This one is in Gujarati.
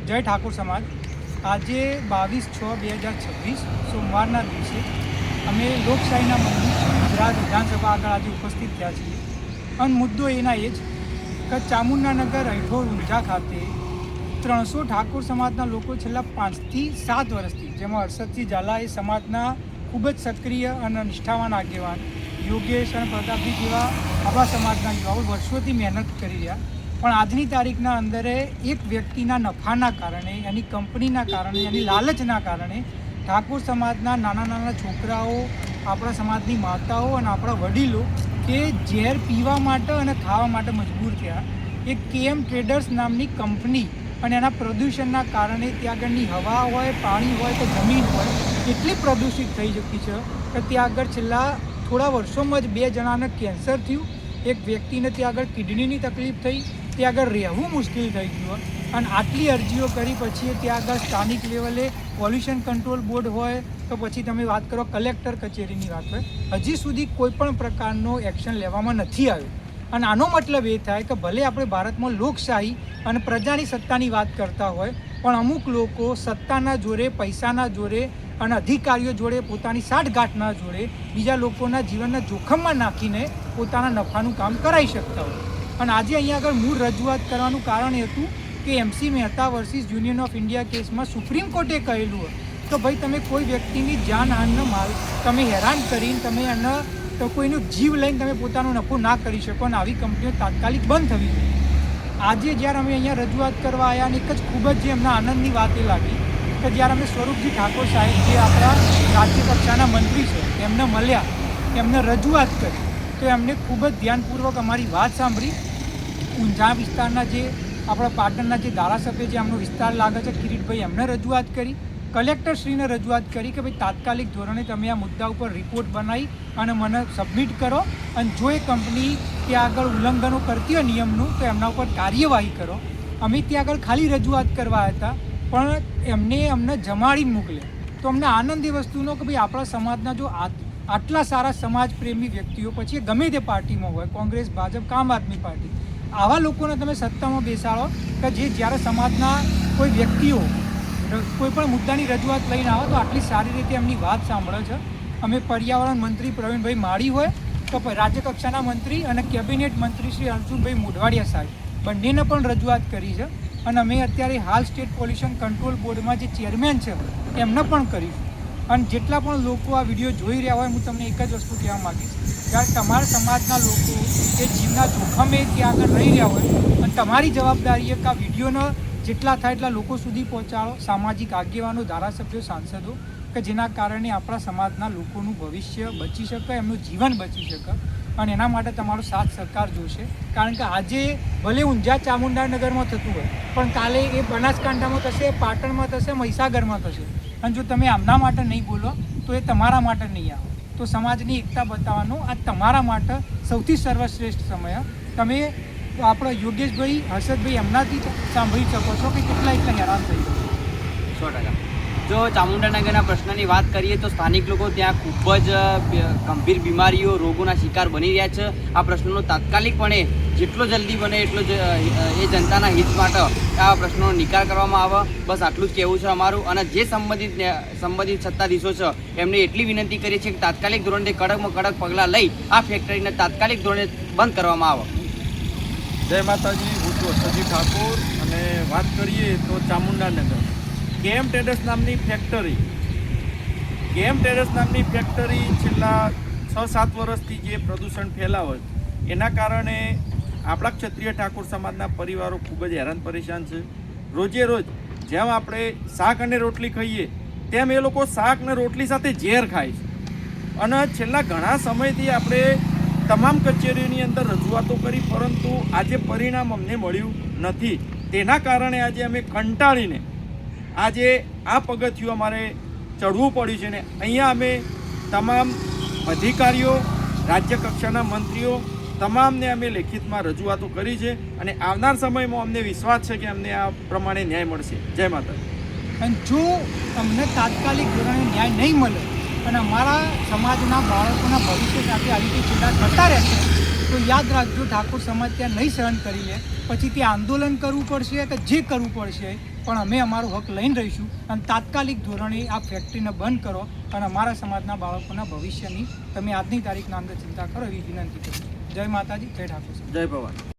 જય ઠાકોર સમાજ। આજે 22/6/2026 સોમવારના દિવસે અમે લોકશાહીના મંદિર ગુજરાત વિધાનસભા આગળ આજે ઉપસ્થિત થયા છીએ અને મુદ્દો એના એ જ કે ચામુંડાનગર અઈઠોર ઊંઝા ખાતે 300 ઠાકોર સમાજના લોકો છેલ્લા 5 થી 7 વર્ષથી, જેમાં હર્ષદસિંહ ઝાલા એ સમાજના ખૂબ જ સક્રિય અને નિષ્ઠાવાન આગેવાન, યોગેશ અને પ્રતાપજી જેવા આપણા સમાજના યુવાઓ વર્ષોથી મહેનત કરી રહ્યા, પણ આજની તારીખના અંદરે એક વ્યક્તિના નફાના કારણે, એની કંપનીના કારણે, એની લાલચના કારણે ઠાકોર સમાજના નાના નાના છોકરાઓ, આપણા સમાજની માતાઓ અને આપણા વડીલો કે ઝેર પીવા માટે અને ખાવા માટે મજબૂર થયા। એક KM ટ્રેડર્સ નામની કંપની અને એના પ્રદૂષણના કારણે ત્યાં આગળની હવા હોય, પાણી હોય કે જમીન હોય એટલી પ્રદૂષિત થઈ ચૂકી છે કે ત્યાં આગળ છેલ્લા થોડા વર્ષોમાં જ 2 જણાને કેન્સર થયું, એક વ્યક્તિને ત્યાં આગળ કિડનીની તકલીફ થઈ, ત્યાં આગળ રહેવું મુશ્કેલ થઈ ગયું। અને આટલી અરજીઓ કરી પછી ત્યાં આગળ સ્થાનિક લેવલે પોલ્યુશન કંટ્રોલ બોર્ડ હોય તો પછી તમે વાત કરો કલેક્ટર કચેરીની વાત હોય, હજી સુધી કોઈ પણ પ્રકારનો એક્શન લેવામાં નથી આવ્યો। અને આનો મતલબ એ થાય કે ભલે આપણે ભારતમાં લોકશાહી અને પ્રજાની સત્તાની વાત કરતા હોય, પણ અમુક લોકો સત્તાના જોરે, પૈસાના જોરે અને અધિકારીઓ જોડે પોતાની સાઠગાંઠના જોડે બીજા લોકોના જીવનને જોખમમાં નાખીને પોતાના નફાનું કામ કરાવી શકતા હોય। અને આજે અહીંયા આગળ મૂળ રજૂઆત કરવાનું કારણ એ હતું કે MC Mehta versus union of India કેસમાં સુપ્રીમ કોર્ટે કહેલું હોય તો ભાઈ તમે કોઈ વ્યક્તિની જાનહાનિનો માલ તમે હેરાન કરીને તમે એને તો કોઈનું જીવ લઈને તમે પોતાનો નફો ના કરી શકો અને આવી કંપનીઓ તાત્કાલિક બંધ થવી જોઈએ। આજે જ્યારે અમે અહીંયા રજૂઆત કરવા આવ્યા અને એક જ ખૂબ જ જે એમના આનંદની વાત એ લાગી કે જ્યારે અમે સ્વરૂપજી ઠાકોર સાહેબ જે આપણા રાજ્ય કક્ષાના મંત્રી છે એમને મળ્યા, એમને રજૂઆત કરી તો એમને ખૂબ જ ધ્યાનપૂર્વક અમારી વાત સાંભળી। ઊંઝા વિસ્તારના જે આપણા પાટણના જે ધારાસભ્ય જે એમનો વિસ્તાર લાગે છે કિરીટભાઈ, એમને રજૂઆત કરી, કલેક્ટરશ્રીને રજૂઆત કરી કે ભાઈ તાત્કાલિક ધોરણે તમે આ મુદ્દા ઉપર રિપોર્ટ બનાવી અને મને સબમિટ કરો અને જો એ કંપની ત્યાં આગળ ઉલ્લંઘનો કરતી હોય નિયમનું તો એમના ઉપર કાર્યવાહી કરો। અમે ત્યાં આગળ ખાલી રજૂઆત કરવા હતા પણ અમને જમાડીને મોકલે તો અમને આનંદ એ વસ્તુનો કે ભાઈ આપણા સમાજના જો આટલા સારા સમાજ પ્રેમી વ્યક્તિઓ, પછી ગમે તે પાર્ટીમાં હોય, કોંગ્રેસ, ભાજપ કે આમ આદમી પાર્ટી, આવા લોકોને તમે સત્તામાં બેસાડો કે જે જ્યારે સમાજના કોઈ વ્યક્તિઓ કોઈ પણ મુદ્દાની રજૂઆત લઈને આવે તો આટલી સારી રીતે એમની વાત સાંભળે છે। અમે પર્યાવરણ મંત્રી પ્રવીણભાઈ માળી હોય તો રાજ્ય કક્ષાના મંત્રી અને કેબિનેટ મંત્રી શ્રી અર્જુનભાઈ મોઢવાડિયા સાહેબ બંનેને પણ રજૂઆત કરી છે અને અમે અત્યારે હાલ સ્ટેટ પોલ્યુશન કંટ્રોલ બોર્ડમાં જે ચેરમેન છે એમને પણ કરીશું। અને જેટલા પણ લોકો આ વિડીયો જોઈ રહ્યા હોય, હું તમને એક જ વસ્તુ કહેવા માગીશ કે તમારા સમાજના લોકો એ જીવના જોખમે ત્યાં આગળ રહી રહ્યા હોય અને તમારી જવાબદારી કે આ વિડીયોને જેટલા થાય એટલા લોકો સુધી પહોંચાડો, સામાજિક આગેવાનો, ધારાસભ્યો, સાંસદો, કે જેના કારણે આપણા સમાજના લોકોનું ભવિષ્ય બચી શકે, એમનું જીવન બચી શકે અને એના માટે તમારો સાથ સહકાર જોશે। કારણ કે આજે ભલે ઊંઝા ચામુંડાનગરમાં થતું હોય પણ કાલે એ બનાસકાંઠામાં થશે, પાટણમાં થશે, મહીસાગરમાં થશે અને જો તમે આમના માટે નહીં બોલો તો એ તમારા માટે નહીં આવે। તો સમાજની એકતા બતાવવાનો આ તમારા માટે સૌથી સર્વશ્રેષ્ઠ સમય। તમે આપણા યોગેશભાઈ, હર્ષદભાઈ એમનાથી સાંભળી શકો છો કે કેટલા હેરાન થઈ ગયા। 100%। જો ચામુંડાનગરના પ્રશ્નની વાત કરીએ તો સ્થાનિક લોકો ત્યાં ખૂબ જ ગંભીર બીમારીઓ, રોગોના શિકાર બની રહ્યા છે। આ પ્રશ્નનો તાત્કાલિકપણે જેટલો જલ્દી બને એટલો જ એ જનતાના હિત માટે આ પ્રશ્નનો નિકાલ કરવામાં આવે, બસ આટલું જ કહેવું છે અમારું। અને જે સંબંધિત સત્તાધીશો છે એમને એટલી વિનંતી કરીએ છીએ કે તાત્કાલિક ધોરણે કડકમાં કડક પગલાં લઈ આ ફેક્ટરીને તાત્કાલિક ધોરણે બંધ કરવામાં આવે। જય માતાજી, હું છું હર્ષદસિંહ ઠાકોર અને વાત કરીએ તો ચામુંડાનગર KM ટ્રેડર્સ નામની ફેક્ટરી છેલ્લા 6-7 વર્ષથી જે પ્રદૂષણ ફેલાવે એના કારણે આપણા ક્ષત્રિય ઠાકોર સમાજના પરિવારો ખૂબ જ હેરાન પરેશાન છે। રોજે રોજ જેમ આપણે શાક અને રોટલી ખાઈએ તેમ એ લોકો શાક અને રોટલી સાથે ઝેર ખાય છે અને છેલ્લા ઘણા સમયથી આપણે તમામ કચેરીઓની અંદર રજૂઆતો કરી પરંતુ આજે પરિણામ અમને મળ્યું નથી। તેના કારણે આજે અમે કંટાળીને આજે આ પગથિયું અમારે ચડવું પડ્યું છે ને અહીંયા અમે તમામ અધિકારીઓ, રાજ્ય કક્ષાના મંત્રીઓ તમામને અમે લેખિતમાં રજૂઆતો કરી છે અને આવનાર સમયમાં અમને વિશ્વાસ છે કે અમને આ પ્રમાણે ન્યાય મળશે। જય માતાજી। અને જો અમને તાત્કાલિક ધોરણે ન્યાય નહીં મળે અને અમારા સમાજના બાળકોના ભવિષ્ય સાથે આવી રીતે ચિંતા કરતા રહેશે તો યાદ રાખજો ઠાકોર સમાજ ત્યાં નહીં સહન કરી લે, પછી તે આંદોલન કરવું પડશે કે જે કરવું પડશે પણ અમે અમારું હક લઈને રહીશું અને તાત્કાલિક ધોરણે આ ફેક્ટરીને બંધ કરો અને અમારા સમાજના બાળકોના ભવિષ્યની તમે આજની તારીખના અંદર ચિંતા કરો એવી વિનંતી કરું. જય માતાજી, જય ઠાકોર. જય ભવાની.